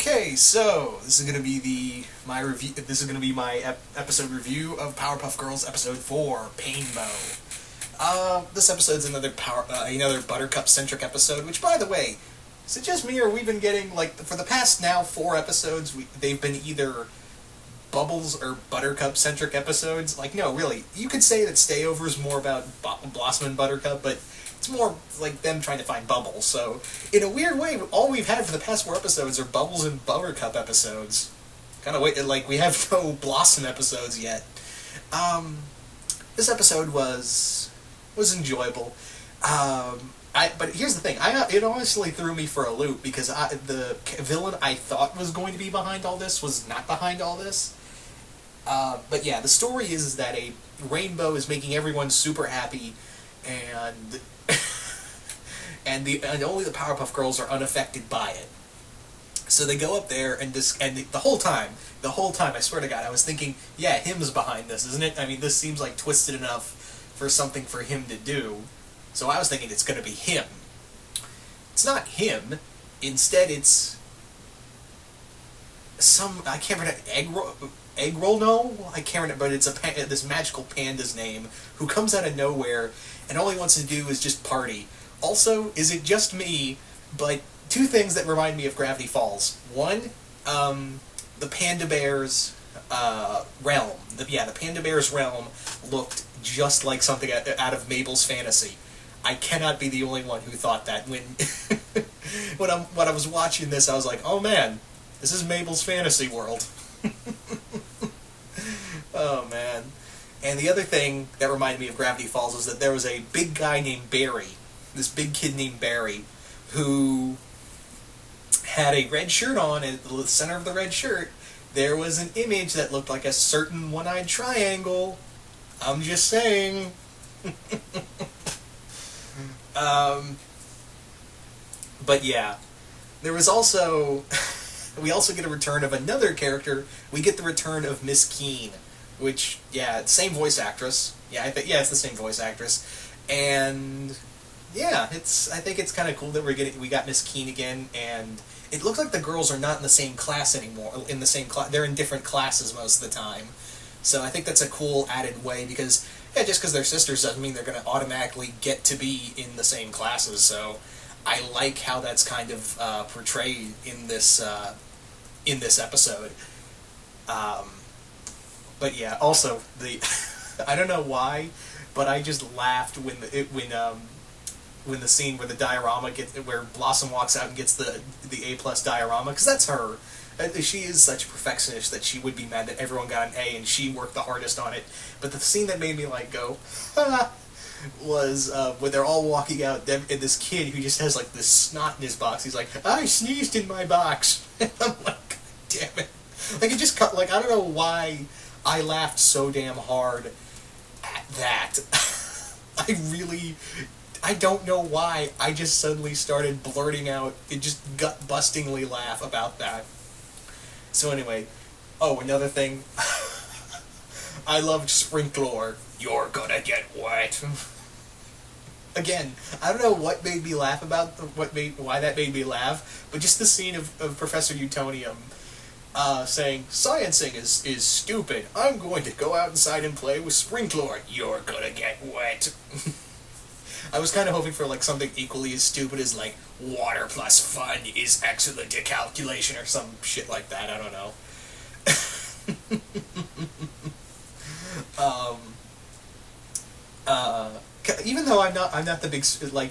Okay, so this is gonna be my review. This is gonna be my episode review of Powerpuff Girls episode 4, Painbow. This episode's another Buttercup centric episode. Which, by the way, is it just me or we've been getting for the past now 4 episodes? They've been either Bubbles or Buttercup centric episodes. No, really, you could say that Stayover is more about Blossom and Buttercup, but it's more like them trying to find Bubbles. So, in a weird way, all we've had for the past 4 episodes are Bubbles and Buttercup episodes. Kind of we have no Blossom episodes yet. This episode was enjoyable. But here's the thing, it honestly threw me for a loop because the villain I thought was going to be behind all this was not behind all this. But yeah, the story is that a rainbow is making everyone super happy, and and only the Powerpuff Girls are unaffected by it. So they go up there and the whole time, I swear to God, I was thinking, yeah, him's behind this, isn't it? I mean, this seems like twisted enough for something for him to do. So I was thinking it's going to be him. It's not him. Instead, it's I can't remember, egg roll. No, I can't remember. But it's this magical panda's name who comes out of nowhere and all he wants to do is just party. Also, is it just me? But 2 things that remind me of Gravity Falls. One, the Panda Bears realm. The Panda Bears realm looked just like something out of Mabel's fantasy. I cannot be the only one who thought that. When I was watching this, I was like, oh man, this is Mabel's fantasy world. Oh man. And the other thing that reminded me of Gravity Falls was that there was a big guy named Barry, this big kid named Barry, who had a red shirt on, and at the center of the red shirt, there was an image that looked like a certain one-eyed triangle. I'm just saying. But yeah, there was also, we also get a return of another character. We get the return of Miss Keene, which, yeah, same voice actress. Yeah, it's the same voice actress. And yeah, I think it's kind of cool that we got Miss Keene again, and it looks like the girls are not in the same class anymore. They're in different classes most of the time. So I think that's a cool added way because, yeah, just because they're sisters doesn't mean they're going to automatically get to be in the same classes. So I like how that's kind of portrayed in this episode. But yeah, also I don't know why, but I just laughed when the scene where the diorama where Blossom walks out and gets the A+ diorama, because that's her. She is such a perfectionist that she would be mad that everyone got an A and she worked the hardest on it. But the scene that made me go, was when they're all walking out, and this kid who just has this snot in his box. He's like, I sneezed in my box. And I'm like, God damn it! It just cut. I don't know why I laughed so damn hard at that. I don't know why. I just suddenly started blurting out, it just gut-bustingly laugh about that. So anyway, another thing, I loved Sprinkler. You're gonna get wet. Again, I don't know what made me laugh why that made me laugh, but just the scene of Professor Utonium saying, sciencing is stupid. I'm going to go outside and play with Sprinkler. You're gonna get wet. I was kind of hoping for something equally as stupid as water plus fun is excellent at calculation or some shit like that. I don't know. Even though I'm not the big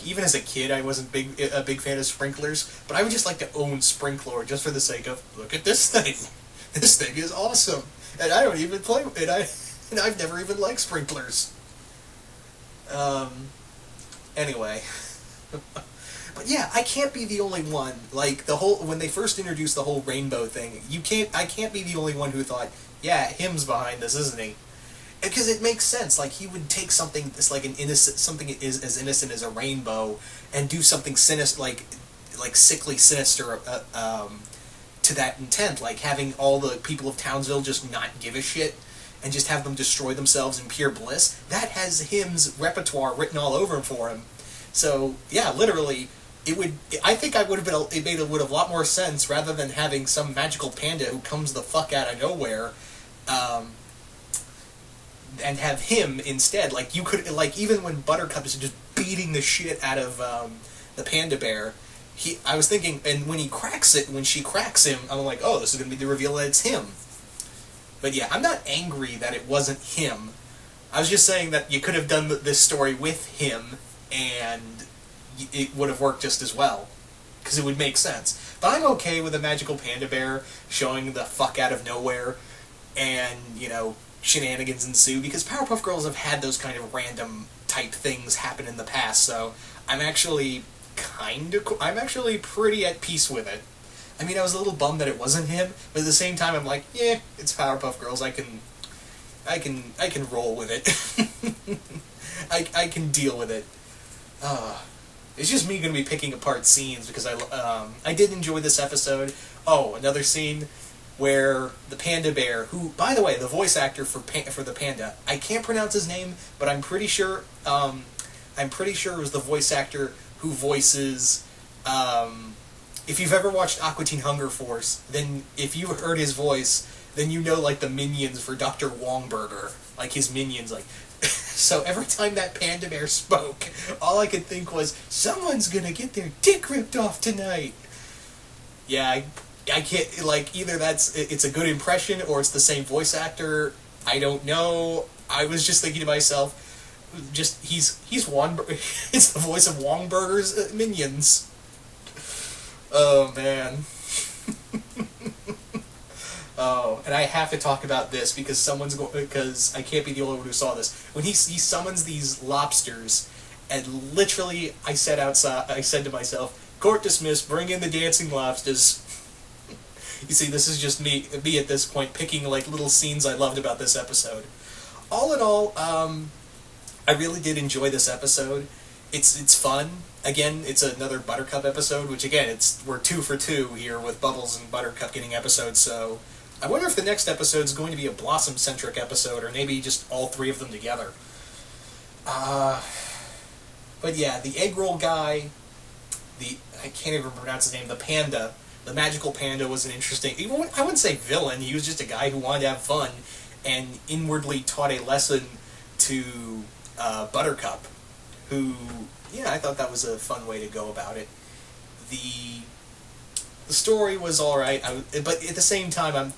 even as a kid I wasn't a big fan of sprinklers, but I would just like to own Sprinkler just for the sake of, look at this thing. This thing is awesome, and I don't even play it. And I've never even liked sprinklers. Anyway, but yeah, I can't be the only one. When they first introduced the whole rainbow thing, I can't be the only one who thought, yeah, him's behind this, isn't he? Because it makes sense. He would take something that's something is as innocent as a rainbow, and do something sinister, sickly sinister, to that intent, having all the people of Townsville just not give a shit, and just have them destroy themselves in pure bliss. That has him's repertoire written all over him for him. So, yeah, literally, I think I would have been. It would have a lot more sense rather than having some magical panda who comes the fuck out of nowhere, and have him instead. Like you could, like even when Buttercup is just beating the shit out of the panda bear, I was thinking, and when she cracks him, I'm like, oh, this is gonna be the reveal that it's him. But yeah, I'm not angry that it wasn't him. I was just saying that you could have done this story with him, and it would have worked just as well, because it would make sense. But I'm okay with a magical panda bear showing the fuck out of nowhere, and, shenanigans ensue, because Powerpuff Girls have had those kind of random type things happen in the past, so I'm actually pretty at peace with it. I mean, I was a little bummed that it wasn't him, but at the same time I'm like, yeah, it's Powerpuff Girls, I can roll with it. I can deal with it. It's just me going to be picking apart scenes because I did enjoy this episode. Oh, another scene where the panda bear, who, by the way, the voice actor for the panda, I can't pronounce his name, but I'm pretty sure it was the voice actor who voices. If you've ever watched Aqua Teen Hunger Force, then if you heard his voice, then you know like the minions for Dr. Wongburger, like his minions, like. So every time that panda bear spoke, all I could think was, someone's gonna get their dick ripped off tonight. Yeah, I can't, like, either it's a good impression or it's the same voice actor. I don't know. I was just thinking to myself, he's it's the voice of Wongburger's minions. Oh, man. Oh, and I have to talk about this because because I can't be the only one who saw this. When he summons these lobsters, and literally I said to myself, court dismissed, bring in the dancing lobsters. You see, this is just me at this point picking like little scenes I loved about this episode. All in all, I really did enjoy this episode. It's fun. Again, it's another Buttercup episode, which again, we're 2 for 2 here with Bubbles and Buttercup getting episodes, so I wonder if the next episode is going to be a Blossom-centric episode, or maybe just all 3 of them together. But yeah, the egg roll guy, I can't even pronounce his name, the panda, the magical panda was an interesting, I wouldn't say villain, he was just a guy who wanted to have fun, and inwardly taught a lesson to Buttercup, who, yeah, I thought that was a fun way to go about it. The story was all right, but at the same time, I was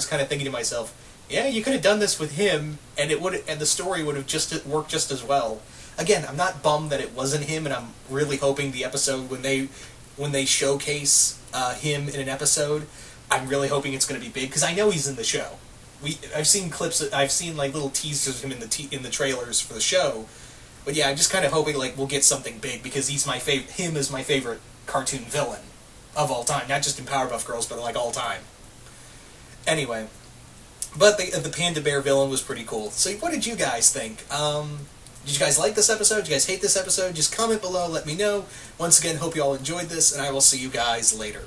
kind of thinking to myself, yeah, you could have done this with him, and the story would have just worked just as well. Again, I'm not bummed that it wasn't him, and I'm really hoping the episode when they showcase him in an episode, I'm really hoping it's going to be big because I know he's in the show. I've seen clips, I've seen like little teasers of him in the trailers for the show. But yeah, I'm just kind of hoping like we'll get something big because him is my favorite cartoon villain of all time, not just in Powerpuff Girls, but like all time. Anyway, but the panda bear villain was pretty cool. So what did you guys think? Did you guys like this episode? Did you guys hate this episode? Just comment below, let me know. Once again, hope you all enjoyed this, and I will see you guys later.